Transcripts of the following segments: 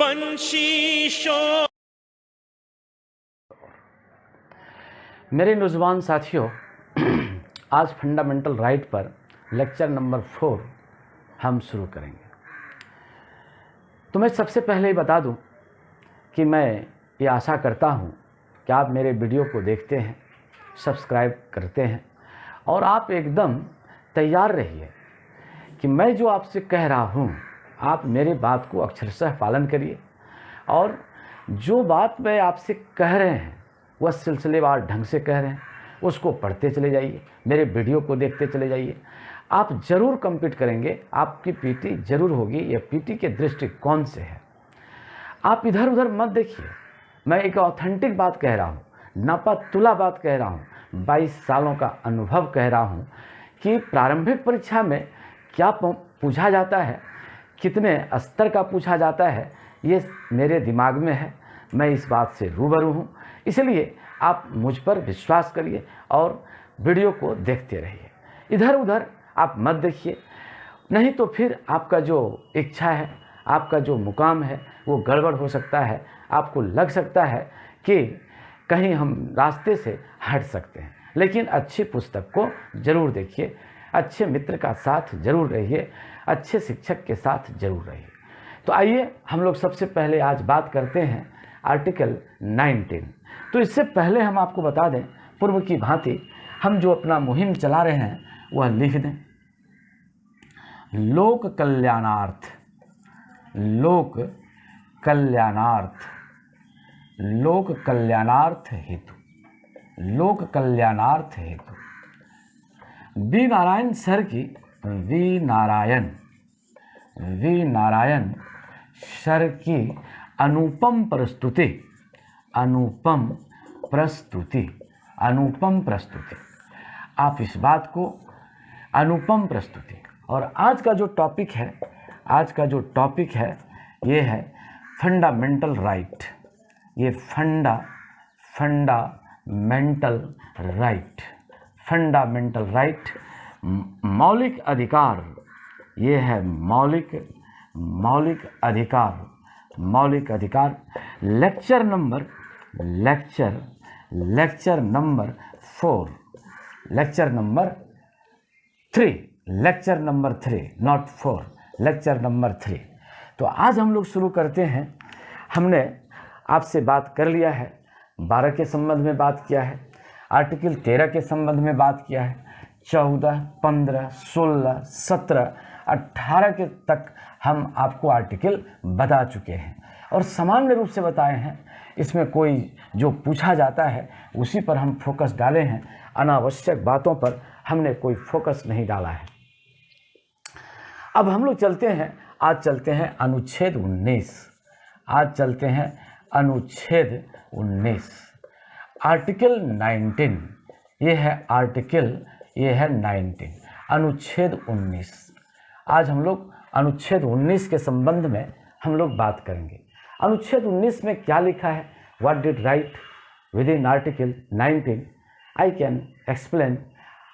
बंशी शोर। मेरे नौजवान साथियों, आज फंडामेंटल राइट पर लेक्चर नंबर 4 हम शुरू करेंगे। तो मैं सबसे पहले ही बता दूं कि मैं ये आशा करता हूं कि आप मेरे वीडियो को देखते हैं, सब्सक्राइब करते हैं और आप एकदम तैयार रहिए कि मैं जो आपसे कह रहा हूं आप मेरे बात को अक्षरशः पालन करिए और जो बात मैं आपसे कह रहे हैं वह सिलसिलेवार ढंग से कह रहे हैं, उसको पढ़ते चले जाइए, मेरे वीडियो को देखते चले जाइए। आप ज़रूर कंप्लीट करेंगे, आपकी पीटी ज़रूर होगी। यह पीटी के दृष्टिकोण से है। आप इधर उधर मत देखिए। मैं एक ऑथेंटिक बात कह रहा हूँ, नापा तुला बात कह रहा हूँ, 22 सालों का अनुभव कह रहा हूँ कि प्रारंभिक परीक्षा में क्या पूछा जाता है, कितने स्तर का पूछा जाता है, ये मेरे दिमाग में है। मैं इस बात से रूबरू हूँ, इसलिए आप मुझ पर विश्वास करिए और वीडियो को देखते रहिए। इधर उधर आप मत देखिए, नहीं तो फिर आपका जो इच्छा है, आपका जो मुकाम है वो गड़बड़ हो सकता है। आपको लग सकता है कि कहीं हम रास्ते से हट सकते हैं। लेकिन अच्छी पुस्तक को ज़रूर देखिए, अच्छे मित्र का साथ ज़रूर रहिए, अच्छे शिक्षक के साथ ज़रूर रहिए। तो आइए हम लोग सबसे पहले आज बात करते हैं आर्टिकल 19। तो इससे पहले हम आपको बता दें, पूर्व की भांति हम जो अपना मुहिम चला रहे हैं वह लिख दें। लोक कल्याणार्थ, लोक कल्याणार्थ, लोक कल्याणार्थ हेतु, लोक कल्याणार्थ हेतु वी नारायण सर की, वी नारायण सर की अनुपम प्रस्तुति, अनुपम प्रस्तुति, अनुपम प्रस्तुति। आप इस बात को अनुपम प्रस्तुति। और आज का जो टॉपिक है, आज का जो टॉपिक है ये है फंडामेंटल राइट। ये फंडामेंटल राइट, फंडामेंटल राइट, मौलिक अधिकार। ये है मौलिक अधिकार, मौलिक अधिकार। Lecture number 4, lecture number 3, not 4, lecture number 3। तो आज हम लोग शुरू करते हैं। हमने आपसे बात कर लिया है, 12 के संबंध में बात किया है, आर्टिकल 13 के संबंध में बात किया है, 14, 15, 16, 17, 18 के तक हम आपको आर्टिकल बता चुके हैं और सामान्य रूप से बताए हैं। इसमें कोई जो पूछा जाता है उसी पर हम फोकस डाले हैं, अनावश्यक बातों पर हमने कोई फोकस नहीं डाला है। अब हम लोग चलते हैं, आज चलते हैं अनुच्छेद 19। आज चलते हैं अनुच्छेद 19, आर्टिकल 19। ये है आर्टिकल, ये है 19, अनुच्छेद 19। आज हम लोग अनुच्छेद 19 के संबंध में हम लोग बात करेंगे। अनुच्छेद 19 में क्या लिखा है, what did right with in article 19, I can explain,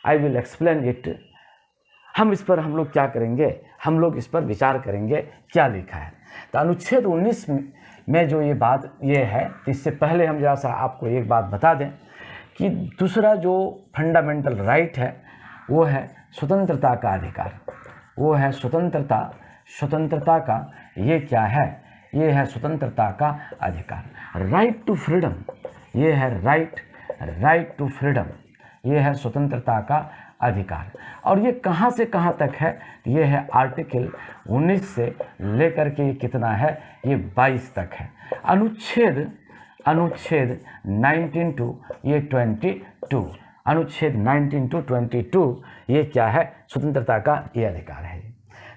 I will explain it. हम इस पर हम लोग क्या करेंगे, हम लोग इस पर विचार करेंगे क्या लिखा है। तो अनुच्छेद 19 में जो ये बात ये है, इससे पहले हम जरा सा आपको एक बात बता दें कि दूसरा जो फंडामेंटल राइट है वो है स्वतंत्रता का अधिकार। वो है स्वतंत्रता, स्वतंत्रता का ये क्या है, ये है स्वतंत्रता का अधिकार, राइट टू फ्रीडम। ये है राइट टू फ्रीडम, ये है स्वतंत्रता का अधिकार। और ये कहाँ से कहाँ तक है, ये है आर्टिकल 19 से लेकर के ये कितना है, ये 22 तक है। अनुच्छेद 19 टू ये 22, अनुच्छेद 19 टू 22 ये क्या है, स्वतंत्रता का ये अधिकार है।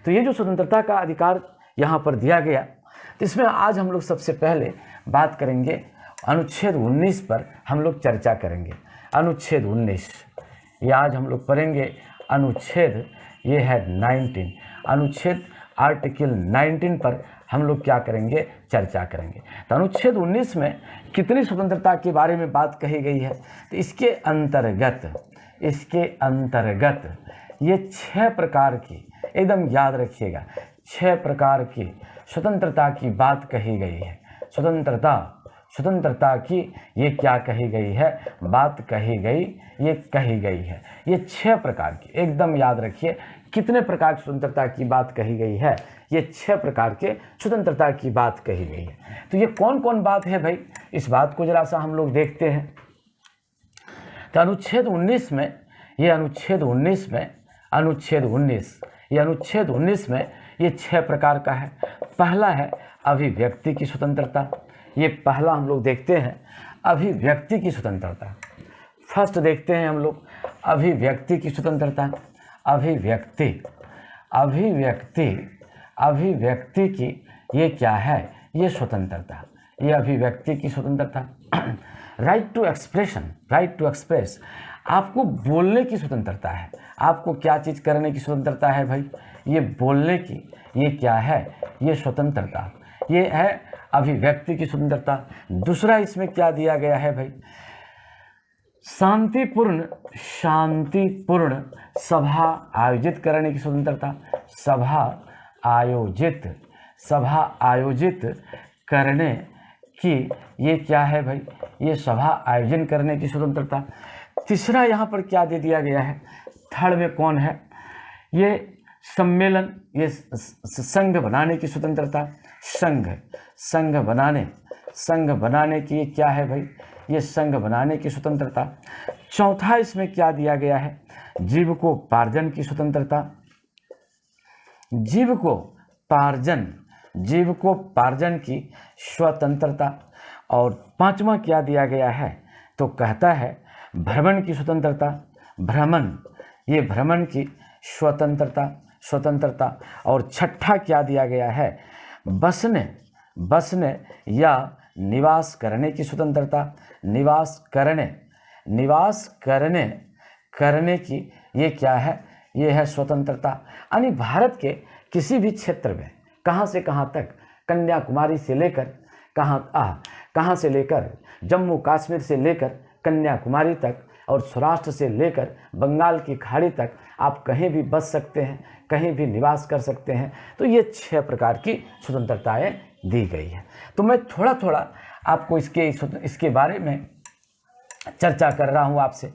तो ये जो स्वतंत्रता का अधिकार यहाँ पर दिया गया, तो इसमें आज हम लोग सबसे पहले बात करेंगे अनुच्छेद 19 पर हम लोग चर्चा करेंगे। अनुच्छेद 19 ये आज हम लोग पढ़ेंगे। अनुच्छेद ये है 19, अनुच्छेद आर्टिकल 19 पर हम लोग क्या करेंगे, चर्चा करेंगे। तो अनुच्छेद 19 में कितनी स्वतंत्रता के बारे में बात कही गई है, तो इसके अंतर्गत ये 6 प्रकार की, एकदम याद रखिएगा, 6 प्रकार की स्वतंत्रता की बात कही गई है। स्वतंत्रता की ये क्या कही गई है, बात कही गई, ये कही गई है। ये 6 प्रकार की, एकदम याद रखिए, कितने प्रकार की स्वतंत्रता की बात कही गई है, ये 6 प्रकार के स्वतंत्रता की बात कही गई है। तो ये कौन कौन बात है भाई, इस बात को जरा सा हम लोग देखते हैं। तो अनुच्छेद 19 में, ये अनुच्छेद 19 में, अनुच्छेद 19 में ये 6 प्रकार का है। पहला है अभिव्यक्ति की स्वतंत्रता। ये पहला हम लोग देखते हैं, अभिव्यक्ति की स्वतंत्रता। फर्स्ट देखते हैं हम लोग अभिव्यक्ति की स्वतंत्रता। अभिव्यक्ति की ये क्या है, ये स्वतंत्रता, ये अभिव्यक्ति की स्वतंत्रता। राइट टू एक्सप्रेस, आपको बोलने की स्वतंत्रता है। आपको क्या चीज़ करने की स्वतंत्रता है भाई, ये बोलने की, ये क्या है, ये स्वतंत्रता, ये है अभिव्यक्ति की स्वतंत्रता। दूसरा इसमें क्या दिया गया है भाई, शांतिपूर्ण सभा आयोजित करने की स्वतंत्रता। सभा आयोजित करने की ये क्या है भाई, ये सभा आयोजन करने की स्वतंत्रता। तीसरा यहाँ पर क्या दे दिया गया है, थर्ड में कौन है, ये सम्मेलन, ये संघ बनाने की स्वतंत्रता। संघ बनाने की ये क्या है भाई, ये संघ बनाने की स्वतंत्रता। चौथा इसमें क्या दिया गया है, जीविकोपार्जन की स्वतंत्रता। जीविकोपार्जन की स्वतंत्रता। और पांचवा क्या दिया गया है, तो कहता है भ्रमण की स्वतंत्रता। भ्रमण की स्वतंत्रता। और छठा क्या दिया गया है, बसने या निवास करने की स्वतंत्रता। निवास करने की ये क्या है, ये है स्वतंत्रता। यानी भारत के किसी भी क्षेत्र में कहाँ से कहाँ तक, कन्याकुमारी से लेकर कहाँ से लेकर जम्मू कश्मीर से लेकर कन्याकुमारी तक, और सौराष्ट्र से लेकर बंगाल की खाड़ी तक आप कहीं भी बस सकते हैं, कहीं भी निवास कर सकते हैं। तो ये 6 प्रकार की स्वतंत्रताएं दी गई है। तो मैं थोड़ा थोड़ा आपको इसके बारे में चर्चा कर रहा हूँ आपसे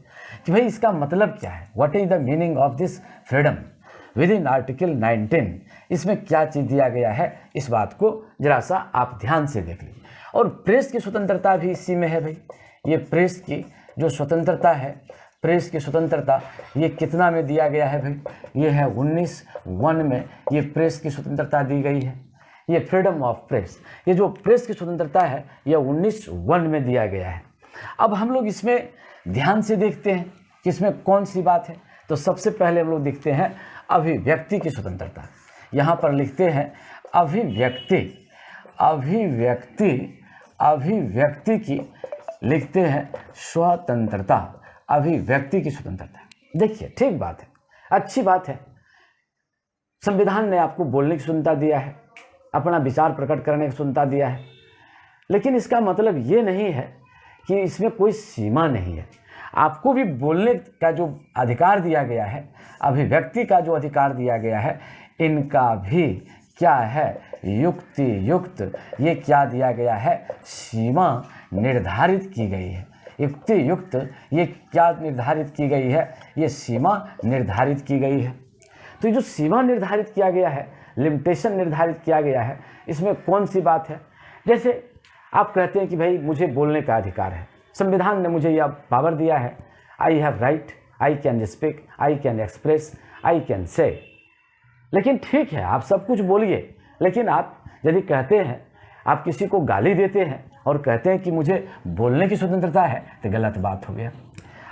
कि भाई इसका मतलब क्या है, what is the meaning of this freedom with in article 19। इसमें क्या चीज़ दिया गया है, इस बात को जरा सा आप ध्यान से देख लीजिए। और प्रेस की स्वतंत्रता भी इसी में है भाई। ये प्रेस की जो स्वतंत्रता है, प्रेस की स्वतंत्रता ये कितना में दिया गया है भाई, ये है 19(1) में ये प्रेस की स्वतंत्रता दी गई है। ये फ्रीडम ऑफ प्रेस, ये जो प्रेस की स्वतंत्रता है ये 19(1) में दिया गया है। अब हम लोग इसमें ध्यान से देखते हैं कि इसमें कौन सी बात है। तो सबसे पहले हम लोग देखते हैं अभिव्यक्ति की स्वतंत्रता। यहाँ पर लिखते हैं अभिव्यक्ति की लिखते हैं स्वतंत्रता, अभिव्यक्ति की स्वतंत्रता। देखिए ठीक बात है, अच्छी बात है। संविधान ने आपको बोलने की स्वतंत्रता दिया है, अपना विचार प्रकट करने की स्वतंत्रता दिया है, लेकिन इसका मतलब ये नहीं है कि इसमें कोई सीमा नहीं है। आपको भी बोलने का जो अधिकार दिया गया है, अभिव्यक्ति का जो अधिकार दिया गया है, इनका भी क्या है, युक्त ये क्या दिया गया है, सीमा निर्धारित की गई है। युक्त ये क्या निर्धारित की गई है, ये सीमा निर्धारित की गई है। तो ये जो सीमा निर्धारित किया गया है, लिमिटेशन निर्धारित किया गया है, इसमें कौन सी बात है। जैसे आप कहते हैं कि भाई मुझे बोलने का अधिकार है, संविधान ने मुझे यह पावर दिया है, I have right, I can speak, I can express, I can say. लेकिन ठीक है, आप सब कुछ बोलिए, लेकिन आप यदि कहते हैं, आप किसी को गाली देते हैं और कहते हैं कि मुझे बोलने की स्वतंत्रता है, तो गलत बात हो गया।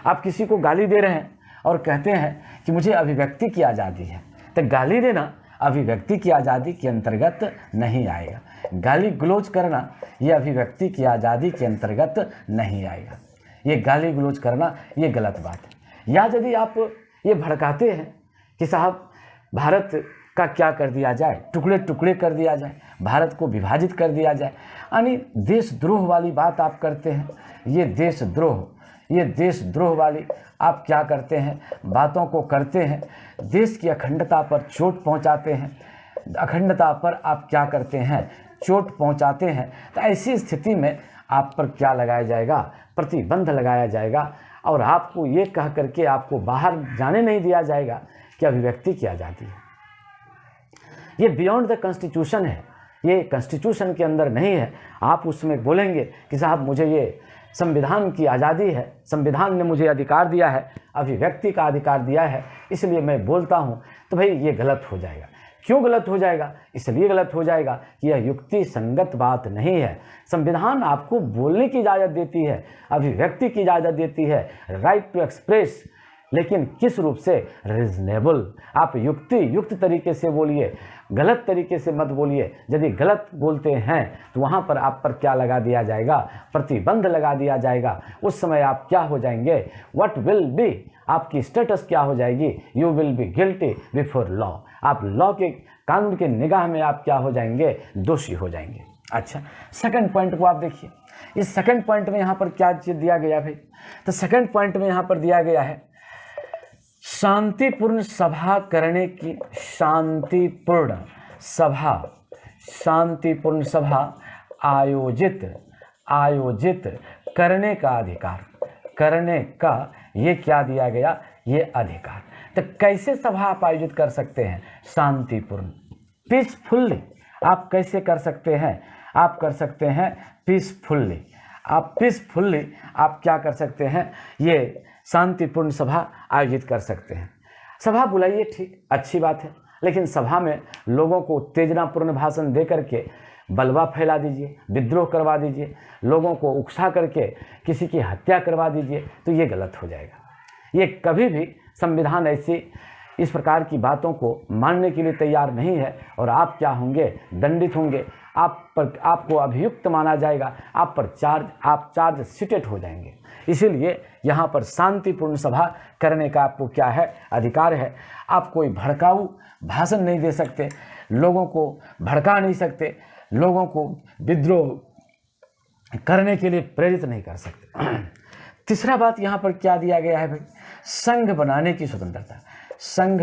आप किसी को गाली दे रहे हैं और कहते हैं कि मुझे अभिव्यक्ति की आज़ादी है, तो गाली देना अभिव्यक्ति की आज़ादी के अंतर्गत नहीं आएगा। गाली गलौज करना ये अभिव्यक्ति की आज़ादी के अंतर्गत नहीं आएगा। ये गाली गलौज करना ये गलत बात है। या यदि आप ये भड़काते हैं कि साहब भारत का क्या कर दिया जाए, टुकड़े टुकड़े कर दिया जाए, भारत को विभाजित कर दिया जाए, यानी देशद्रोह वाली बात आप करते हैं। ये देशद्रोह वाली आप क्या करते हैं, बातों को करते हैं, देश की अखंडता पर चोट पहुंचाते हैं, अखंडता पर आप क्या करते हैं, चोट पहुंचाते हैं, तो ऐसी स्थिति में आप पर क्या लगाया जाएगा, प्रतिबंध लगाया जाएगा और आपको ये कह करके आपको बाहर जाने नहीं दिया जाएगा कि अभिव्यक्ति की आज़ादी है। ये बियॉन्ड द कॉन्स्टिट्यूशन है, ये कॉन्स्टिट्यूशन के अंदर नहीं है। आप उसमें बोलेंगे कि साहब मुझे ये संविधान की आज़ादी है, संविधान ने मुझे अधिकार दिया है, अभिव्यक्ति का अधिकार दिया है, इसलिए मैं बोलता हूँ, तो भाई ये गलत हो जाएगा। क्यों गलत हो जाएगा? इसलिए गलत हो जाएगा कि यह युक्ति संगत बात नहीं है। संविधान आपको बोलने की इजाज़त देती है, अभिव्यक्ति की इजाज़त देती है, राइट टू एक्सप्रेस, लेकिन किस रूप से? रीजनेबल। आप युक्त तरीके से बोलिए, गलत तरीके से मत बोलिए। यदि गलत बोलते हैं तो वहाँ पर आप पर क्या लगा दिया जाएगा? प्रतिबंध लगा दिया जाएगा। उस समय आप क्या हो जाएंगे? व्हाट विल बी, आपकी स्टेटस क्या हो जाएगी? You will be guilty before law. आप लॉ के, कानून के निगाह में आप क्या हो जाएंगे? दोषी हो जाएंगे। अच्छा, सेकंड पॉइंट को आप देखिए। इस सेकंड पॉइंट में यहाँ पर क्या चीज दिया गया भाई? तो सेकंड पॉइंट में यहाँ पर दिया गया है शांतिपूर्ण सभा करने की, शांतिपूर्ण सभा आयोजित करने का अधिकार, करने का ये क्या दिया गया? ये अधिकार। तो कैसे सभा आप आयोजित कर सकते हैं? शांतिपूर्ण, पीसफुल्ली। आप कैसे कर सकते हैं? आप कर सकते हैं पीसफुल्ली। आप पीसफुल्ली आप क्या कर सकते हैं? ये शांतिपूर्ण सभा आयोजित कर सकते हैं। सभा बुलाइए, ठीक, अच्छी बात है, लेकिन सभा में लोगों को उत्तेजनापूर्ण भाषण दे करके बलवा फैला दीजिए, विद्रोह करवा दीजिए, लोगों को उकसा करके किसी की हत्या करवा दीजिए, तो ये गलत हो जाएगा। ये कभी भी संविधान ऐसी इस प्रकार की बातों को मानने के लिए तैयार नहीं है और आप क्या होंगे? दंडित होंगे। आपको अभियुक्त माना जाएगा, आप चार्ज सीटेड हो जाएंगे। इसीलिए यहाँ पर शांतिपूर्ण सभा करने का आपको क्या है? अधिकार है। आप कोई भड़काऊ भाषण नहीं दे सकते, लोगों को भड़का नहीं सकते, लोगों को विद्रोह करने के लिए प्रेरित नहीं कर सकते। तीसरा बात यहाँ पर क्या दिया गया है भाई? संघ बनाने की स्वतंत्रता। संघ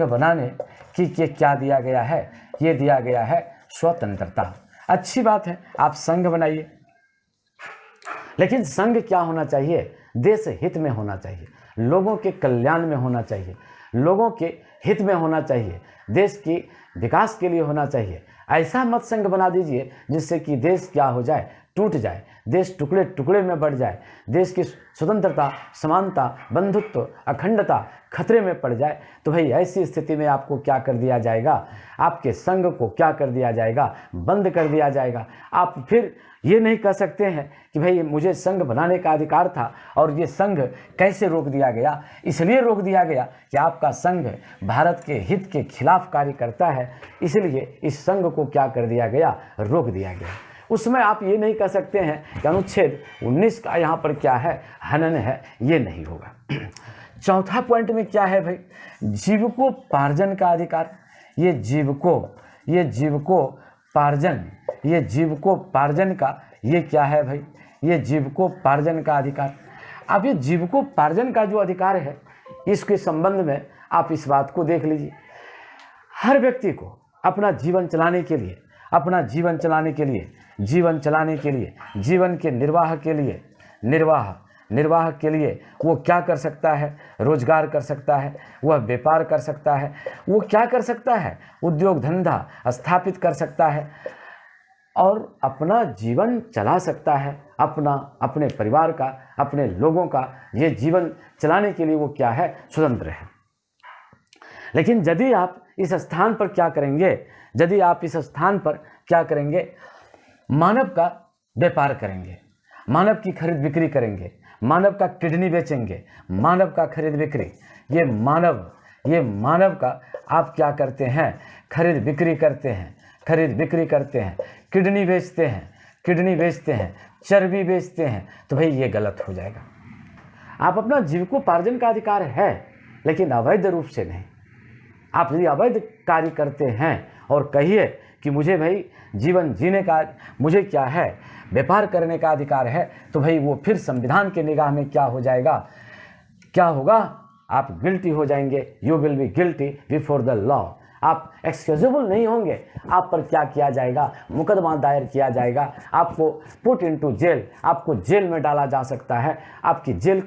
बनाने की क्या दिया गया है? ये दिया गया है स्वतंत्रता। अच्छी बात है, आप संघ बनाइए, लेकिन संघ क्या होना चाहिए? देश हित में होना चाहिए, लोगों के कल्याण में होना चाहिए, लोगों के हित में होना चाहिए, देश की विकास के लिए होना चाहिए। ऐसा मत संघ बना दीजिए जिससे कि देश क्या हो जाए? टूट जाए, देश टुकड़े टुकड़े में बढ़ जाए, देश की स्वतंत्रता, समानता, बंधुत्व, अखंडता खतरे में पड़ जाए। तो भाई ऐसी स्थिति में आपको क्या कर दिया जाएगा? आपके संघ को क्या कर दिया जाएगा? बंद कर दिया जाएगा। आप फिर ये नहीं कह सकते हैं कि भाई मुझे संघ बनाने का अधिकार था और ये संघ कैसे रोक दिया गया? इसलिए रोक दिया गया कि आपका संघ भारत के हित के खिलाफ कार्य करता है, इसलिए इस संघ को क्या कर दिया गया? रोक दिया गया। उसमें आप ये नहीं कह सकते हैं कि अनुच्छेद 19 का यहाँ पर क्या है? हनन है, ये नहीं होगा। चौथा पॉइंट में क्या है भाई? जीविकोपार्जन का अधिकार। ये जीविकोपार्जन का ये क्या है भाई? ये जीविकोपार्जन का अधिकार। अब ये जीविकोपार्जन का जो अधिकार है, इसके संबंध में आप इस बात को देख लीजिए। हर व्यक्ति को अपना जीवन चलाने के लिए, जीवन के निर्वाह के लिए वो क्या कर सकता है? रोजगार कर सकता है, वह व्यापार कर सकता है, वो क्या कर सकता है? उद्योग धंधा स्थापित कर सकता है और अपना जीवन चला सकता है, अपने परिवार का, अपने लोगों का ये जीवन चलाने के लिए वो क्या है? स्वतंत्र है। लेकिन यदि आप इस स्थान पर क्या करेंगे? मानव का व्यापार करेंगे, मानव की खरीद बिक्री करेंगे, मानव का किडनी बेचेंगे, मानव का खरीद बिक्री, ये मानव का आप क्या करते हैं? खरीद बिक्री करते हैं, किडनी बेचते हैं, चर्बी बेचते हैं, तो भाई ये गलत हो जाएगा। आप अपना जीविकोपार्जन का अधिकार है, लेकिन अवैध रूप से नहीं। आप यदि अवैध कार्य करते हैं और कहिए कि मुझे भाई जीवन जीने का, मुझे क्या है? व्यापार करने का अधिकार है, तो भाई वो फिर संविधान के निगाह में क्या हो जाएगा? क्या होगा? आप गिल्टी हो जाएंगे। You will be guilty before the law. आप एक्सक्यूजेबल नहीं होंगे, आप पर क्या किया जाएगा, मुकदमा दायर किया जाएगा, आपको पुट इनटू जेल, आपको जेल में डाला जा सकता है, आपको जेल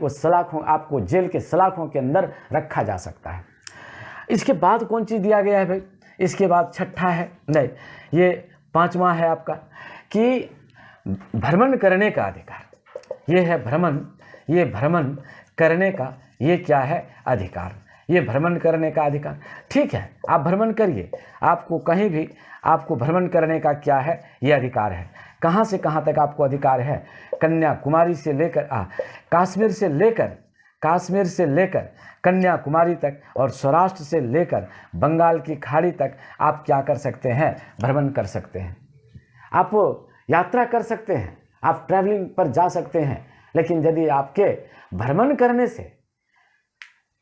के सलाखों के अंदर रखा जा सकता है। इसके बाद कौन चीज़ दिया गया है भाई? इसके बाद छठा है, नहीं ये पांचवा है आपका कि भ्रमण करने का अधिकार। ये है भ्रमण, ये भ्रमण करने का ये क्या है? अधिकार। ये भ्रमण करने का अधिकार। ठीक है, आप भ्रमण करिए, आपको कहीं भी आपको भ्रमण करने का क्या है? ये अधिकार है। कहाँ से कहाँ तक आपको अधिकार है? कन्याकुमारी से लेकर काश्मीर से लेकर कन्याकुमारी तक और सौराष्ट्र से लेकर बंगाल की खाड़ी तक आप क्या कर सकते हैं? भ्रमण कर सकते हैं। आप यात्रा कर सकते हैं, आप ट्रैवलिंग पर जा सकते हैं। लेकिन यदि आपके भ्रमण करने से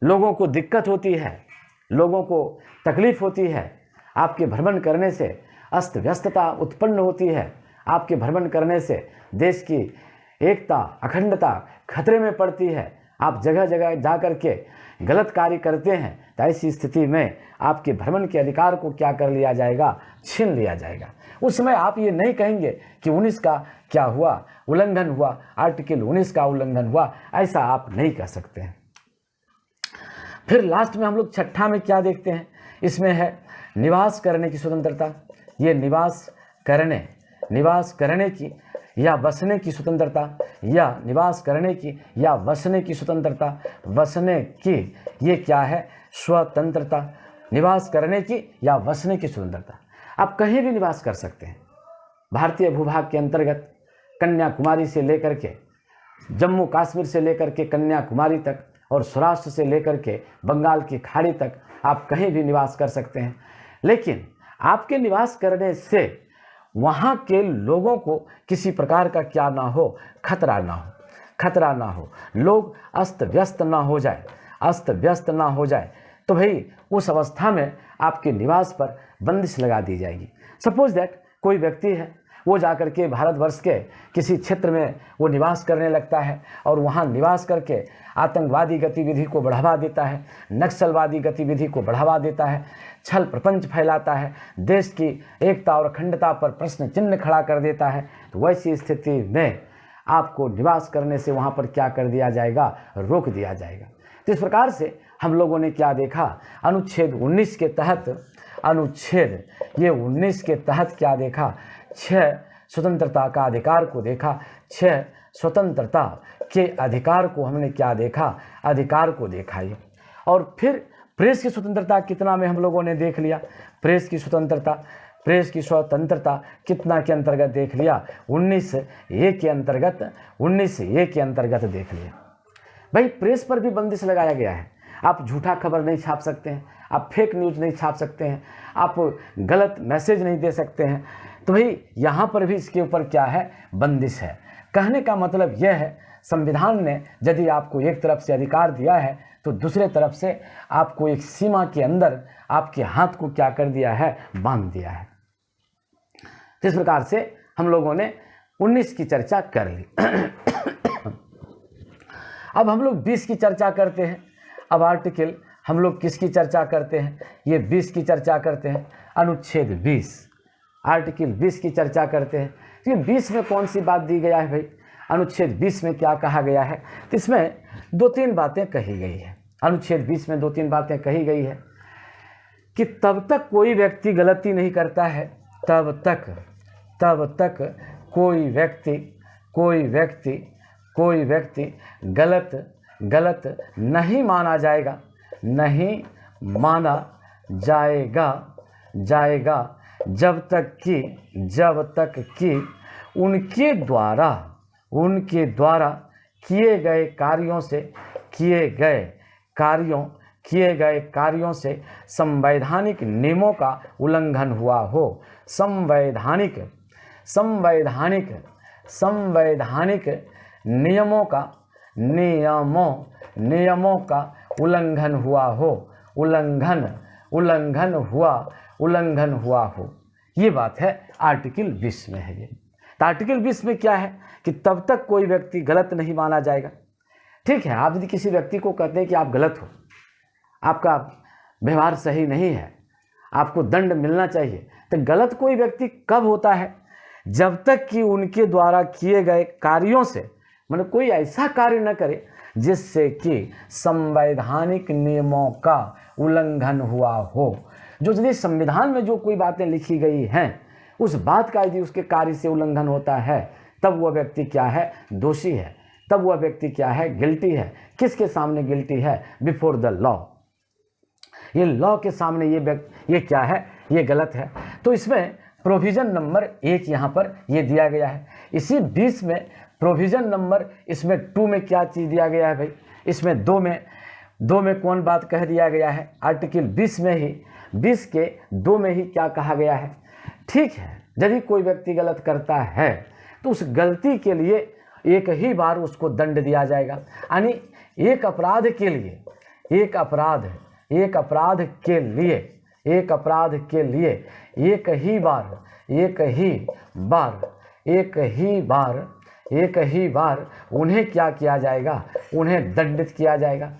लोगों को दिक्कत होती है, लोगों को तकलीफ होती है, आपके भ्रमण करने से अस्त व्यस्तता उत्पन्न होती है, आपके भ्रमण करने से देश की एकता अखंडता खतरे में पड़ती है, आप जगह जगह जा कर के गलत कार्य करते हैं, तो ऐसी स्थिति में आपके भ्रमण के अधिकार को क्या कर लिया जाएगा? छीन लिया जाएगा। उस समय आप ये नहीं कहेंगे कि 19 का क्या हुआ? उल्लंघन हुआ, आर्टिकल 19 का उल्लंघन हुआ, ऐसा आप नहीं कह सकते हैं। फिर लास्ट में हम लोग छठा में क्या देखते हैं? इसमें है निवास करने की स्वतंत्रता। ये निवास करने की या बसने की स्वतंत्रता, या निवास करने की या बसने की स्वतंत्रता, बसने की ये क्या है? स्वतंत्रता। निवास करने की या बसने की स्वतंत्रता। आप कहीं भी निवास कर सकते हैं। भारतीय भूभाग के अंतर्गत कन्याकुमारी से लेकर के जम्मू कश्मीर से लेकर के कन्याकुमारी तक और सौराष्ट्र से लेकर के बंगाल की खाड़ी तक आप कहीं भी निवास कर सकते हैं। लेकिन आपके निवास करने से वहाँ के लोगों को किसी प्रकार का क्या ना हो? खतरा ना हो, लोग अस्त व्यस्त ना हो जाए, तो भाई उस अवस्था में आपके निवास पर बंदिश लगा दी जाएगी। सपोज दैट कोई व्यक्ति है, वो जाकर के भारतवर्ष के किसी क्षेत्र में वो निवास करने लगता है और वहाँ निवास करके आतंकवादी गतिविधि को बढ़ावा देता है, नक्सलवादी गतिविधि को बढ़ावा देता है, छल प्रपंच फैलाता है, देश की एकता और अखंडता पर प्रश्न चिन्ह खड़ा कर देता है, तो वैसी स्थिति में आपको निवास करने से वहाँ पर क्या कर दिया जाएगा? रोक दिया जाएगा। तो इस प्रकार से हम लोगों ने क्या देखा? अनुच्छेद 19 के तहत क्या देखा? 6 स्वतंत्रता का अधिकार को देखा। 6 स्वतंत्रता के अधिकार को हमने क्या देखा? अधिकार को देखा ये। और फिर प्रेस की स्वतंत्रता कितना में हम लोगों ने देख लिया? प्रेस की स्वतंत्रता कितना के अंतर्गत देख लिया? 19A के अंतर्गत देख लिया। भाई प्रेस पर भी बंदिश लगाया गया है। आप झूठा खबर नहीं छाप सकते हैं, आप फेक न्यूज़ नहीं छाप सकते हैं, आप गलत मैसेज नहीं दे सकते हैं। तो भाई यहाँ पर भी इसके ऊपर क्या है? बंदिश है। कहने का मतलब यह है, संविधान ने यदि आपको एक तरफ से अधिकार दिया है तो दूसरे तरफ से आपको एक सीमा के अंदर आपके हाथ को क्या कर दिया है? बांध दिया है। इस प्रकार से हम लोगों ने 19 की चर्चा कर ली। अब हम लोग 20 की चर्चा करते हैं। अब आर्टिकल हम लोग किसकी चर्चा करते हैं? ये 20 की चर्चा करते हैं। अनुच्छेद 20, आर्टिकल 20 की चर्चा करते हैं। तो ये 20 में कौन सी बात दी गया है भाई? अनुच्छेद 20 में क्या कहा गया है? तो इसमें 2-3 बातें कही गई है। अनुच्छेद 20 में 2-3 बातें कही गई है कि तब तक कोई व्यक्ति गलती नहीं करता है, तब तक कोई व्यक्ति गलत नहीं माना जाएगा जब तक कि उनके द्वारा किए गए कार्यों से संवैधानिक नियमों का उल्लंघन हुआ हो। संवैधानिक नियमों का उल्लंघन हुआ हो। ये बात है आर्टिकल 20 में है। ये तो आर्टिकल 20 में क्या है कि तब तक कोई व्यक्ति गलत नहीं माना जाएगा। ठीक है, आप यदि किसी व्यक्ति को कहते हैं कि आप गलत हो, आपका व्यवहार सही नहीं है, आपको दंड मिलना चाहिए। तो गलत कोई व्यक्ति कब होता है? जब तक कि उनके द्वारा किए गए कार्यों से मतलब कोई ऐसा कार्य न करे जिससे कि संवैधानिक नियमों का उल्लंघन हुआ हो। जो यदि संविधान में जो कोई बातें लिखी गई हैं उस बात का यदि उसके कार्य से उल्लंघन होता है तब वह व्यक्ति क्या है? दोषी है। तब वह व्यक्ति क्या है? गिल्टी है। किसके सामने गिल्टी है? Before the law. ये लॉ के सामने ये क्या है? ये गलत है। तो इसमें प्रोविज़न नंबर 1 यहाँ पर ये दिया गया है। इसी 20 में प्रोविज़न नंबर इसमें 2 में क्या चीज़ दिया गया है भाई? इसमें 2 में कौन बात कह दिया गया है? आर्टिकल 20 में ही 20 के 2 में ही क्या कहा गया है? ठीक है, यदि कोई व्यक्ति गलत करता है तो उस गलती के लिए एक ही बार उसको दंड दिया जाएगा। यानी एक अपराध के लिए एक अपराध के लिए एक ही बार उन्हें क्या किया जाएगा? उन्हें दंडित किया जाएगा।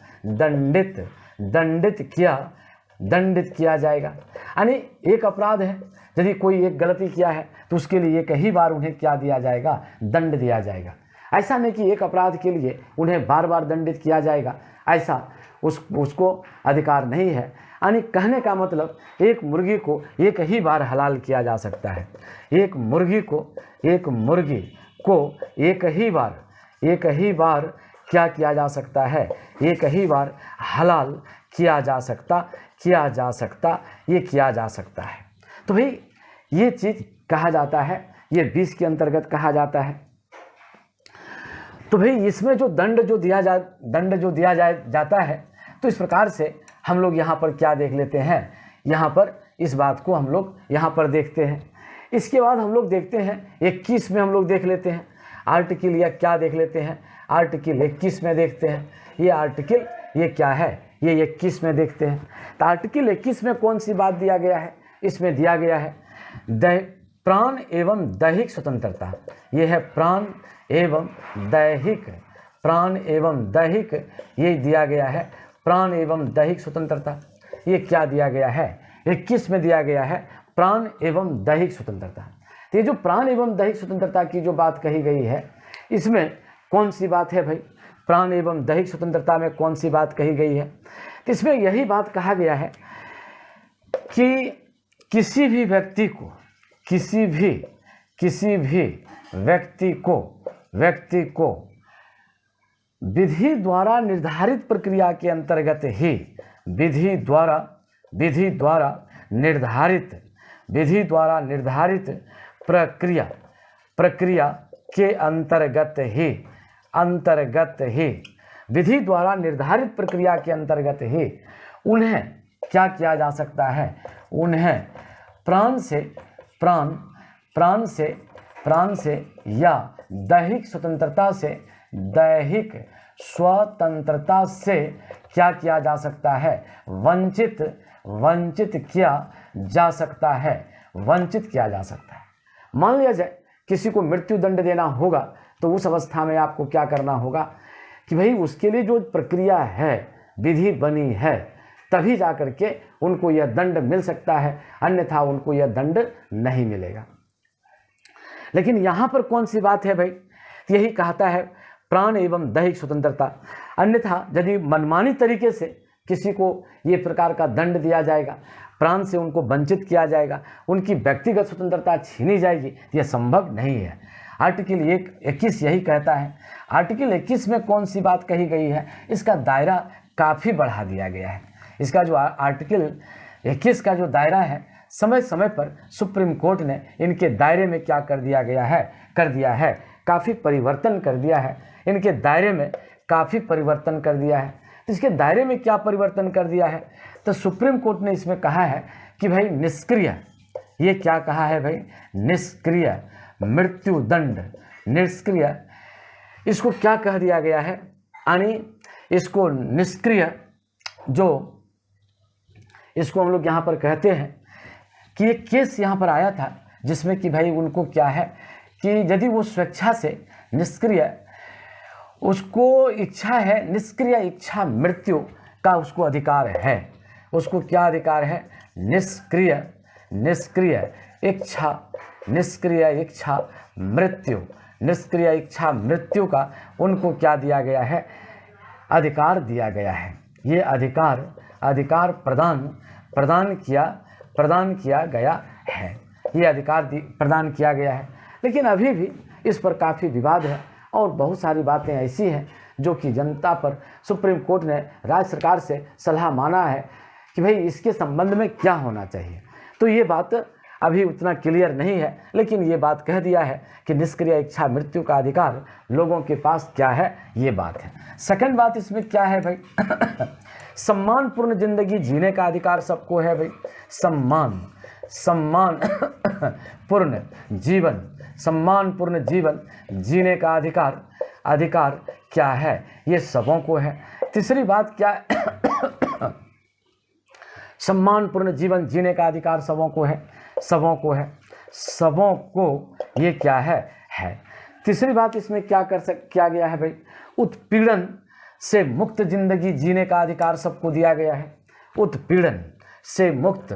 दंडित किया जाएगा। यानी एक अपराध है, यदि कोई एक गलती किया है तो उसके लिए एक ही बार उन्हें क्या दिया जाएगा? दंड दिया जाएगा। ऐसा नहीं कि एक अपराध के लिए उन्हें बार बार दंडित किया जाएगा, ऐसा उसको अधिकार नहीं है। यानी कहने का मतलब एक मुर्गी को एक ही बार हलाल किया जा सकता है। एक मुर्गी को एक ही बार क्या किया जा सकता है? एक ही बार हलाल किया जा सकता है। तो भाई ये चीज़ कहा जाता है, ये 20 के अंतर्गत कहा जाता है। तो भाई इसमें जो दंड जो दिया जाता है तो इस प्रकार से हम लोग यहाँ पर क्या देख लेते हैं? यहाँ पर इस बात को हम लोग यहाँ पर देखते हैं। इसके बाद हम लोग देखते हैं 21 में हम लोग देख लेते हैं आर्टिकल, या क्या देख लेते हैं? आर्टिकल 21 में देखते हैं। ये आर्टिकल ये क्या है? ये 21 में देखते हैं। तो आर्टिकल 21 में कौन सी बात दिया गया है? इसमें दिया गया है प्राण एवं दैहिक स्वतंत्रता। ये है प्राण एवं दैहिक ये दिया गया है, प्राण एवं दैहिक स्वतंत्रता। ये क्या दिया गया है? 21 में दिया गया है प्राण एवं दैहिक स्वतंत्रता। तो ये जो प्राण एवं दैहिक स्वतंत्रता की जो बात कही गई है, इसमें कौन सी बात है भाई? प्राण एवं दैहिक स्वतंत्रता में कौन सी बात कही गई है? तो इसमें यही बात कहा गया है कि किसी भी व्यक्ति को विधि द्वारा निर्धारित प्रक्रिया के अंतर्गत ही विधि द्वारा निर्धारित प्रक्रिया के अंतर्गत ही विधि द्वारा निर्धारित प्रक्रिया के अंतर्गत ही उन्हें क्या किया जा सकता है? उन्हें प्राण से या दैहिक स्वतंत्रता से क्या किया जा सकता है? वंचित किया जा सकता है। मान लिया जाए किसी को मृत्यु दंड देना होगा तो उस अवस्था में आपको क्या करना होगा कि भाई उसके लिए जो प्रक्रिया है, विधि बनी है, तभी जाकर के उनको यह दंड मिल सकता है, अन्यथा उनको यह दंड नहीं मिलेगा। लेकिन यहाँ पर कौन सी बात है भाई? यही कहता है प्राण एवं दैहिक स्वतंत्रता। अन्यथा यदि मनमानी तरीके से किसी को ये प्रकार का दंड दिया जाएगा, प्राण से उनको वंचित किया जाएगा, उनकी व्यक्तिगत स्वतंत्रता छीनी जाएगी, यह संभव नहीं है। आर्टिकल 21 यही कहता है। आर्टिकल 21 में कौन सी बात कही गई है? इसका दायरा काफ़ी बढ़ा दिया गया है। इसका जो आर्टिकल 21 का जो दायरा है, समय समय पर सुप्रीम कोर्ट ने इनके दायरे में क्या कर दिया है? काफ़ी परिवर्तन कर दिया है। इनके दायरे में काफ़ी परिवर्तन कर दिया है। तो इसके दायरे में क्या परिवर्तन कर दिया है? तो सुप्रीम कोर्ट ने इसमें कहा है कि भाई निष्क्रिय, ये क्या कहा है भाई? निष्क्रिय मृत्यु दंड, निष्क्रिय, इसको क्या कह दिया गया है? यानी इसको निष्क्रिय, जो इसको हम लोग यहाँ पर कहते हैं कि ये केस यहाँ पर आया था जिसमें कि भाई उनको क्या है कि यदि वो स्वेच्छा से निष्क्रिय, उसको इच्छा है, निष्क्रिय इच्छा मृत्यु का उसको अधिकार है, उसको क्या अधिकार है? निष्क्रिय मृत्यु का उनको क्या दिया गया है? अधिकार दिया गया है। ये अधिकार प्रदान किया गया है। ये अधिकार प्रदान किया गया है। लेकिन अभी भी इस पर काफ़ी विवाद है और बहुत सारी बातें ऐसी हैं जो कि जनता पर सुप्रीम कोर्ट ने राज्य सरकार से सलाह माना है कि भाई इसके संबंध में क्या होना चाहिए। तो ये बात अभी उतना क्लियर नहीं है, लेकिन ये बात कह दिया है कि निष्क्रिय इच्छा मृत्यु का अधिकार लोगों के पास क्या है, ये बात है। सेकंड बात इसमें क्या है भाई? सम्मानपूर्ण जिंदगी जीने का अधिकार सबको है भाई। सम्मानपूर्ण जीवन जीने का अधिकार क्या है? ये सबों को है। तीसरी बात क्या है? सम्मानपूर्ण जीवन जीने का अधिकार सबों को ये क्या है? तीसरी बात इसमें क्या गया है भाई? उत्पीड़न से मुक्त जिंदगी जीने का अधिकार सबको दिया गया है। उत्पीड़न से मुक्त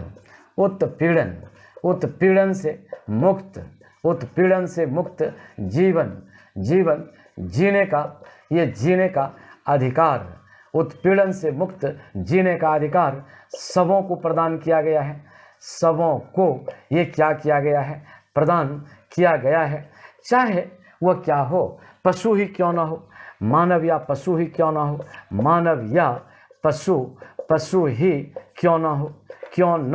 जीवन जीने का अधिकार, उत्पीड़न से मुक्त जीने का अधिकार सबों को प्रदान किया गया है। सबों को ये क्या किया गया है? प्रदान किया गया है। चाहे वह क्या हो, पशु ही क्यों ना हो, मानव या पशु ही क्यों ना हो, मानव या पशु ही क्यों ना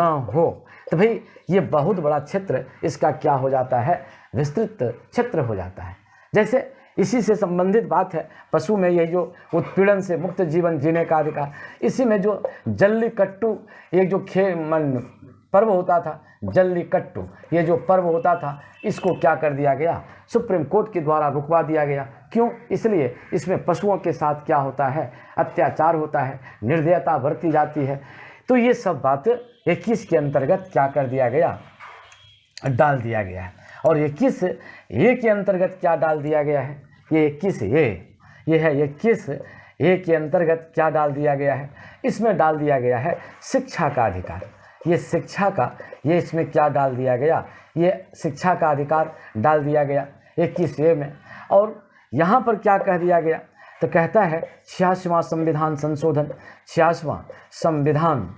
हो। तो भाई ये बहुत बड़ा क्षेत्र इसका क्या हो जाता है? विस्तृत क्षेत्र हो जाता है। जैसे इसी से संबंधित बात है पशु में, ये जो उत्पीड़न से मुक्त जीवन जीने का अधिकार, इसी में जो जल्लीकट्टू, ये जो पर्व होता था, जल्लीकट्टू ये जो पर्व होता था, इसको क्या कर दिया गया? सुप्रीम कोर्ट के द्वारा रुकवा दिया गया। क्यों? इसलिए इसमें पशुओं के साथ क्या होता है? अत्याचार होता है, निर्दयता बरती जाती है। तो ये सब बात 21 के अंतर्गत क्या कर दिया गया? डाल दिया गया है। और 21A के अंतर्गत क्या डाल दिया गया है? ये 21A के अंतर्गत क्या डाल दिया गया है? इसमें डाल दिया गया है शिक्षा का अधिकार। ये इसमें क्या डाल दिया गया? ये शिक्षा का अधिकार डाल दिया गया 21A में। और यहाँ पर क्या कह दिया गया? तो कहता है 86वां संविधान संशोधन, 86वां संविधान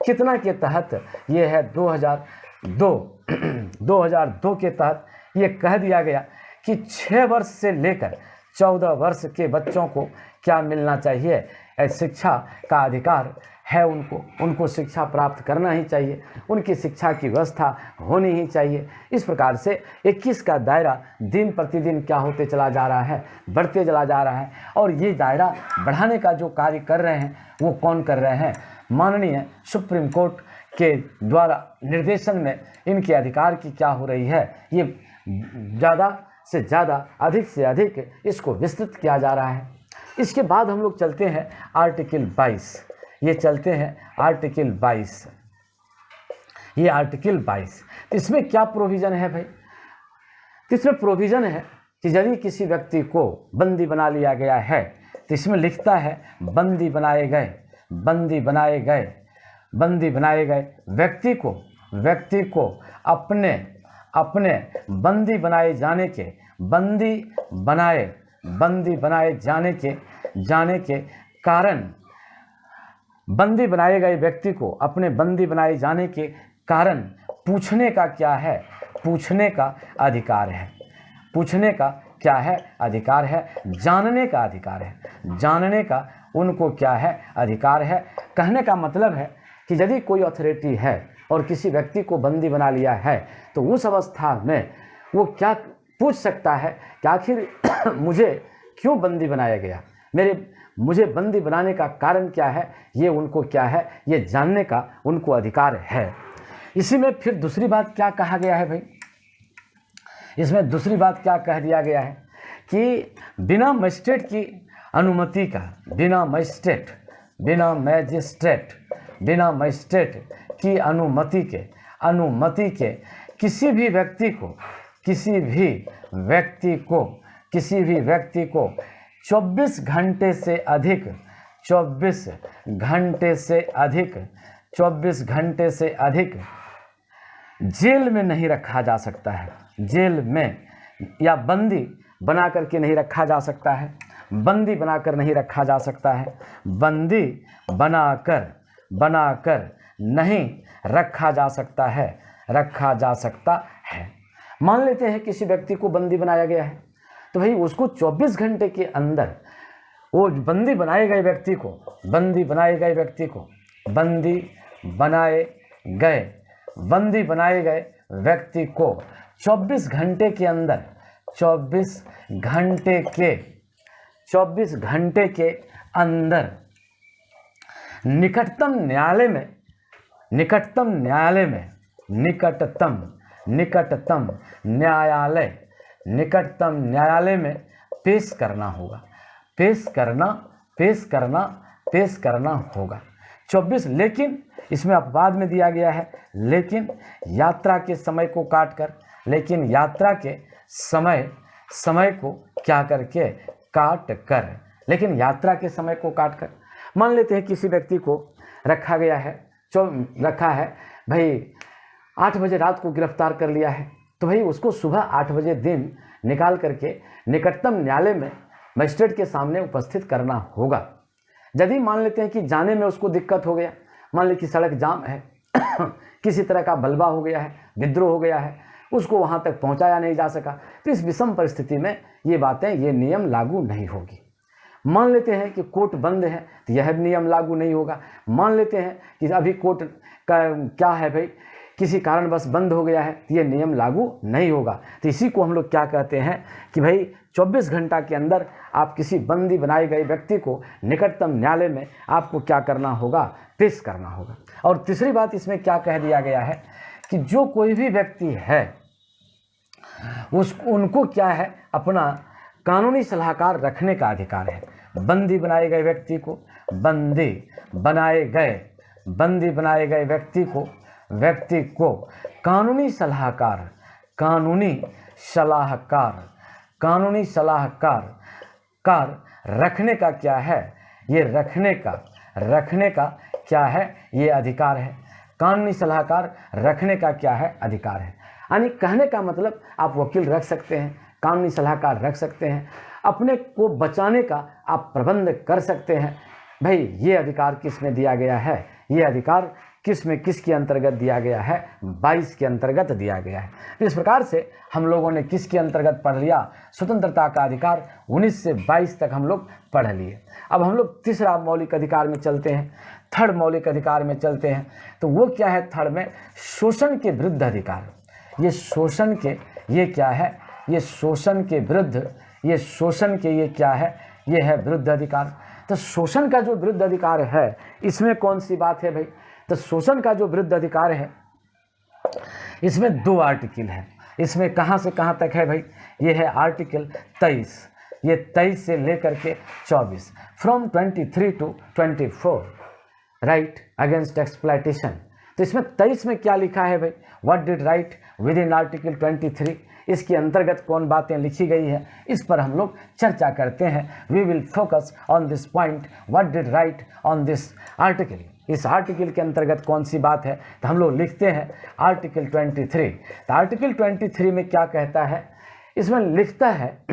कितना के तहत? ये है 2002 के तहत ये कह दिया गया कि 6 वर्ष से लेकर 14 वर्ष के बच्चों को क्या मिलना चाहिए? शिक्षा का अधिकार है। उनको शिक्षा प्राप्त करना ही चाहिए, उनकी शिक्षा की व्यवस्था होनी ही चाहिए। इस प्रकार से 21 का दायरा दिन प्रतिदिन क्या होते चला जा रहा है? बढ़ते चला जा रहा है। और ये दायरा बढ़ाने का जो कार्य कर रहे हैं वो कौन कर रहे हैं? माननीय सुप्रीम कोर्ट के द्वारा निर्देशन में इनके अधिकार की क्या हो रही है? ये ज़्यादा से ज़्यादा, अधिक से अधिक इसको विस्तृत किया जा रहा है। इसके बाद हम लोग चलते हैं आर्टिकल 22। ये आर्टिकल 22। ये आर्टिकल 22, तो इसमें क्या प्रोविज़न है भाई? तो इसमें प्रोविज़न है कि यदि किसी व्यक्ति को बंदी बना लिया गया है, तो इसमें लिखता है बंदी बनाए गए व्यक्ति को अपने बंदी बनाए जाने के कारण, बंदी बनाए गए व्यक्ति को अपने बंदी बनाए जाने के कारण पूछने का क्या है? पूछने का अधिकार है। पूछने का क्या है? अधिकार है। जानने का अधिकार है। जानने का उनको क्या है? अधिकार है। कहने का मतलब है कि यदि कोई अथॉरिटी है और किसी व्यक्ति को बंदी बना लिया है, तो उस अवस्था में वो क्या पूछ सकता है कि आखिर मुझे क्यों बंदी बनाया गया, मुझे बंदी बनाने का कारण क्या है? ये उनको क्या है? ये जानने का उनको अधिकार है। इसी में फिर दूसरी बात क्या कहा गया है भाई? इसमें दूसरी बात क्या कह दिया गया है कि बिना मजिस्ट्रेट की अनुमति का, बिना मजिस्ट्रेट की अनुमति के किसी भी व्यक्ति को 24 घंटे से अधिक 24 घंटे से अधिक 24 घंटे से अधिक जेल में नहीं रखा जा सकता है। जेल में या बंदी बना करके नहीं रखा जा सकता है। बंदी बनाकर नहीं रखा जा सकता है। बंदी बनाकर नहीं रखा जा सकता है। रखा जा सकता है। मान लेते हैं किसी व्यक्ति को बंदी बनाया गया है, तो भाई उसको 24 घंटे के अंदर वो बंदी बनाए गए व्यक्ति को 24 घंटे के अंदर 24 घंटे के अंदर निकटतम न्यायालय में पेश करना होगा। पेश करना होगा 24। लेकिन इसमें अपवाद में दिया गया है, लेकिन यात्रा के समय को काटकर, मान लेते हैं किसी व्यक्ति को रखा है भाई 8 बजे रात को गिरफ्तार कर लिया है, तो भाई उसको सुबह 8 बजे दिन निकाल करके निकटतम न्यायालय में मजिस्ट्रेट के सामने उपस्थित करना होगा। यदि मान लेते हैं कि जाने में उसको दिक्कत हो गया, मान ली कि सड़क जाम है किसी तरह का बलवा हो गया है, विद्रोह हो गया है, उसको वहाँ तक पहुँचाया नहीं जा सका, तो इस विषम परिस्थिति में ये नियम लागू नहीं होगी। मान लेते हैं कि कोर्ट बंद है, तो यह नियम लागू नहीं होगा। मान लेते हैं कि अभी कोर्ट का क्या है भाई, किसी कारणवश बंद हो गया है, तो ये नियम लागू नहीं होगा। तो इसी को हम लोग क्या कहते हैं कि भाई 24 घंटा के अंदर आप किसी बंदी बनाए गए व्यक्ति को निकटतम न्यायालय में आपको क्या करना होगा, पेश करना होगा। और तीसरी बात इसमें क्या कह दिया गया है कि जो कोई भी व्यक्ति है उनको क्या है, अपना कानूनी सलाहकार रखने का अधिकार है। बंदी बनाए गए व्यक्ति को व्यक्ति को कानूनी सलाहकार रखने का क्या है, ये रखने का क्या है, ये अधिकार है। कानूनी सलाहकार रखने का क्या है, अधिकार है। यानी कहने का मतलब आप वकील रख सकते हैं, कानूनी सलाहकार रख सकते हैं, अपने को बचाने का आप प्रबंध कर सकते हैं। भाई ये अधिकार किस में दिया गया है, ये अधिकार किसके अंतर्गत दिया गया है, 22 के अंतर्गत दिया गया है। इस प्रकार से हम लोगों ने किसके अंतर्गत पढ़ लिया, स्वतंत्रता का अधिकार 19 से 22 तक हम लोग पढ़ लिए। अब हम लोग तीसरा मौलिक अधिकार में चलते हैं, थर्ड मौलिक अधिकार में चलते हैं। तो वो क्या है थर्ड में, शोषण के विरुद्ध अधिकार। ये शोषण के ये क्या है, ये शोषण के विरुद्ध, ये क्या है, ये है विरुद्ध अधिकार। तो शोषण का जो विरुद्ध अधिकार है इसमें कौन सी बात है भाई, तो शोषण का जो विरुद्ध अधिकार है इसमें 2 आर्टिकल है। इसमें कहाँ से कहाँ तक है भाई, ये है आर्टिकल 23, ये 23 से लेकर के 24, from 23 to 24, right against exploitation. तो इसमें 23 में क्या लिखा है भाई, what did right with in article 23, इसके अंतर्गत कौन बातें लिखी गई है, इस पर हम लोग चर्चा करते हैं। We will focus on this point, what did right on this article. इस आर्टिकल के अंतर्गत कौन सी बात है, तो हम लोग लिखते हैं आर्टिकल 23। तो आर्टिकल 23 में क्या कहता है, इसमें लिखता है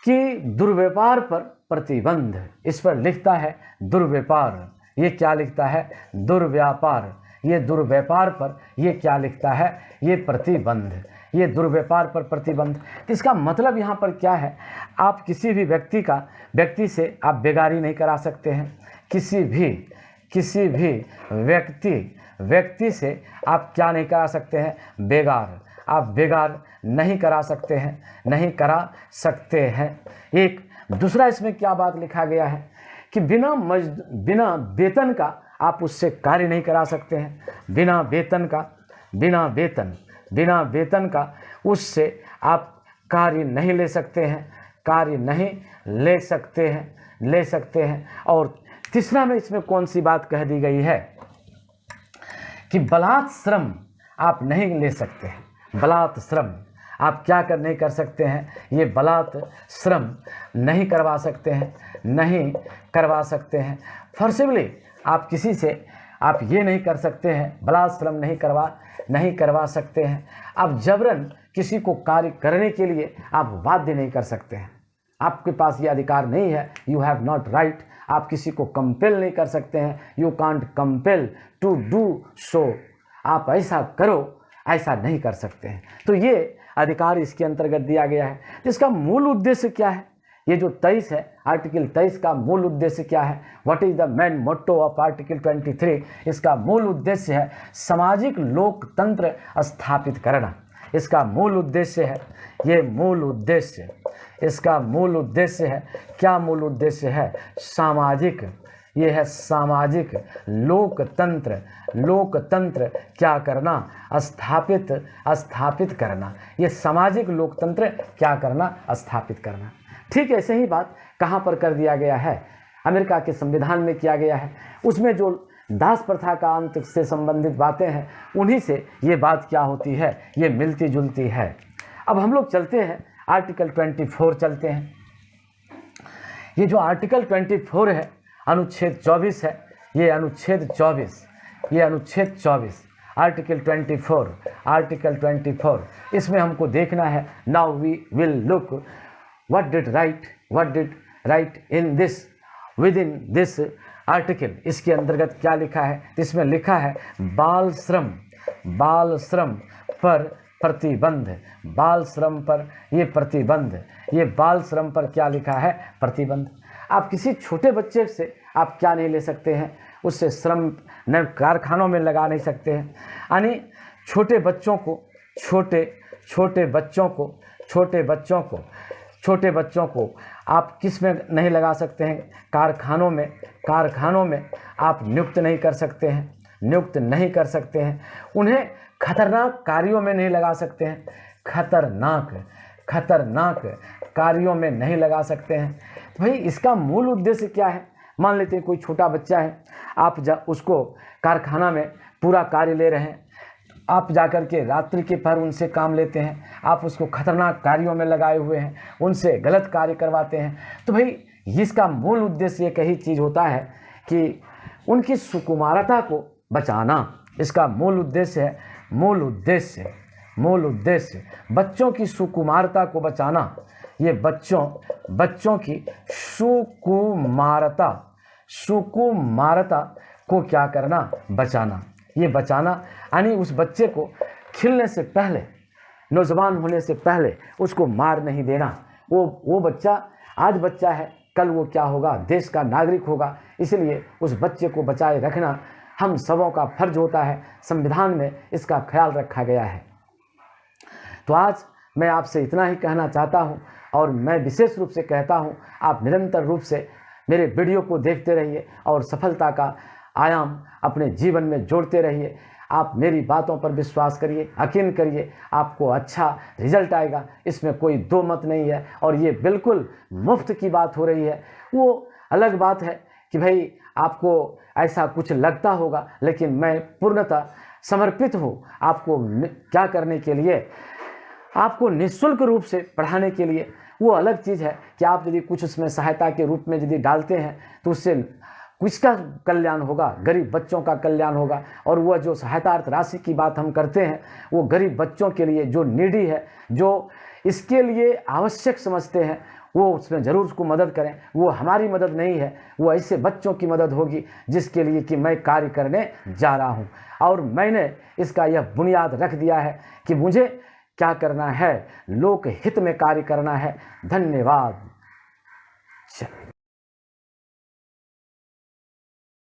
कि दुर्व्यापार पर प्रतिबंध, इस पर लिखता है दुर्व्यापार। ये क्या लिखता है, दुर्व्यापार। ये दुर्व्यापार पर ये क्या लिखता है, ये प्रतिबंध, ये दुर्व्यापार पर प्रतिबंध। इसका मतलब यहाँ पर क्या है, आप किसी भी व्यक्ति से आप बेगारी नहीं करा सकते हैं। किसी भी व्यक्ति से आप क्या नहीं करा सकते हैं, बेगार। आप बेगार नहीं करा सकते हैं। एक दूसरा इसमें क्या बात लिखा गया है कि बिना वेतन का आप उससे कार्य नहीं करा सकते हैं। बिना वेतन का उससे आप कार्य नहीं ले सकते हैं। और तीसरा में इसमें कौन सी बात कह दी गई है कि बलात् श्रम आप नहीं ले सकते हैं। बलात् श्रम आप क्या नहीं कर सकते हैं, ये बलात् श्रम नहीं करवा सकते हैं, नहीं करवा सकते हैं। फोर्सिबली आप किसी से आप ये नहीं कर सकते हैं, बलात् श्रम नहीं करवा सकते हैं। आप जबरन किसी को कार्य करने के लिए आप बाध्य नहीं कर सकते हैं, आपके पास ये अधिकार नहीं है। You have not right. आप किसी को कंपेल नहीं कर सकते हैं, you can't compel to do so. आप ऐसा करो, ऐसा नहीं कर सकते हैं। तो ये अधिकार इसके अंतर्गत दिया गया है। तो इसका मूल उद्देश्य क्या है? ये जो 23 है, आर्टिकल 23 का मूल उद्देश्य क्या है? What is the main motto of article 23? इसका मूल उद्देश्य है सामाजिक लोकतंत्र स्थापित करना। इसका मूल उद्देश्य है, ये मूल उद्देश्य, इसका मूल उद्देश्य है। क्या मूल उद्देश्य है? सामाजिक, ये है सामाजिक लोकतंत्र। लोकतंत्र क्या करना? स्थापित करना। ये सामाजिक लोकतंत्र क्या करना? स्थापित करना। ठीक ऐसे ही बात कहाँ पर कर दिया गया है? अमेरिका के संविधान में किया गया है। उसमें जो दास प्रथा का अंत से संबंधित बातें हैं, उन्हीं से ये बात क्या होती है, ये मिलती जुलती है। अब हम लोग चलते हैं आर्टिकल 24 चलते हैं। ये जो आर्टिकल 24 है, अनुच्छेद 24 है, ये अनुच्छेद 24 आर्टिकल 24 इसमें हमको देखना है। Now we will look what did right in this, within this article. इसके अंतर्गत क्या लिखा है? इसमें लिखा है बाल श्रम पर प्रतिबंध। बाल श्रम पर ये प्रतिबंध, ये बाल श्रम पर क्या लिखा है? प्रतिबंध। आप किसी छोटे बच्चे से आप क्या नहीं ले सकते हैं? उससे श्रम न कारखानों में लगा नहीं सकते हैं। यानी छोटे बच्चों को आप किस में नहीं लगा सकते हैं? कारखानों में आप नियुक्त नहीं कर सकते हैं। उन्हें खतरनाक कार्यों में नहीं लगा सकते हैं। खतरनाक कार्यों में नहीं लगा सकते हैं। तो भाई इसका मूल उद्देश्य क्या है? मान लेते हैं कोई छोटा बच्चा है, आप उसको कारखाना में पूरा कार्य ले रहे हैं, आप जाकर के रात्रि के पहर उनसे काम लेते हैं, आप उसको खतरनाक कार्यों में लगाए हुए हैं, उनसे गलत कार्य करवाते हैं। तो भाई इसका मूल उद्देश्य एक ही चीज़ होता है कि उनकी सुकुमारता को बचाना। इसका मूल उद्देश्य है, मूल उद्देश्य बच्चों की सुकुमारता को बचाना। ये बच्चों की सुकुमारता को क्या करना? बचाना। ये बचाना यानी उस बच्चे को खिलने से पहले, नौजवान होने से पहले उसको मार नहीं देना। वो बच्चा आज बच्चा है, कल वो क्या होगा? देश का नागरिक होगा। इसलिए उस बच्चे को बचाए रखना हम सबों का फर्ज होता है। संविधान में इसका ख्याल रखा गया है। तो आज मैं आपसे इतना ही कहना चाहता हूं, और मैं विशेष रूप से कहता हूं, आप निरंतर रूप से मेरे वीडियो को देखते रहिए और सफलता का आयाम अपने जीवन में जोड़ते रहिए। आप मेरी बातों पर विश्वास करिए, यकीन करिए, आपको अच्छा रिजल्ट आएगा, इसमें कोई दो मत नहीं है। और ये बिल्कुल मुफ्त की बात हो रही है। वो अलग बात है कि भाई आपको ऐसा कुछ लगता होगा, लेकिन मैं पूर्णतः समर्पित हूँ आपको क्या करने के लिए? आपको निःशुल्क रूप से पढ़ाने के लिए। वो अलग चीज़ है कि आप यदि कुछ उसमें सहायता के रूप में यदि डालते हैं तो उससे किसका कल्याण होगा? गरीब बच्चों का कल्याण होगा। और वह जो सहायतार्थ राशि की बात हम करते हैं, वो गरीब बच्चों के लिए, जो नीडी है, जो इसके लिए आवश्यक समझते हैं, वो उसमें ज़रूर उसको मदद करें। वो हमारी मदद नहीं है, वो ऐसे बच्चों की मदद होगी जिसके लिए कि मैं कार्य करने जा रहा हूँ। और मैंने इसका यह बुनियाद रख दिया है कि मुझे क्या करना है? लोक हित में कार्य करना है। धन्यवाद।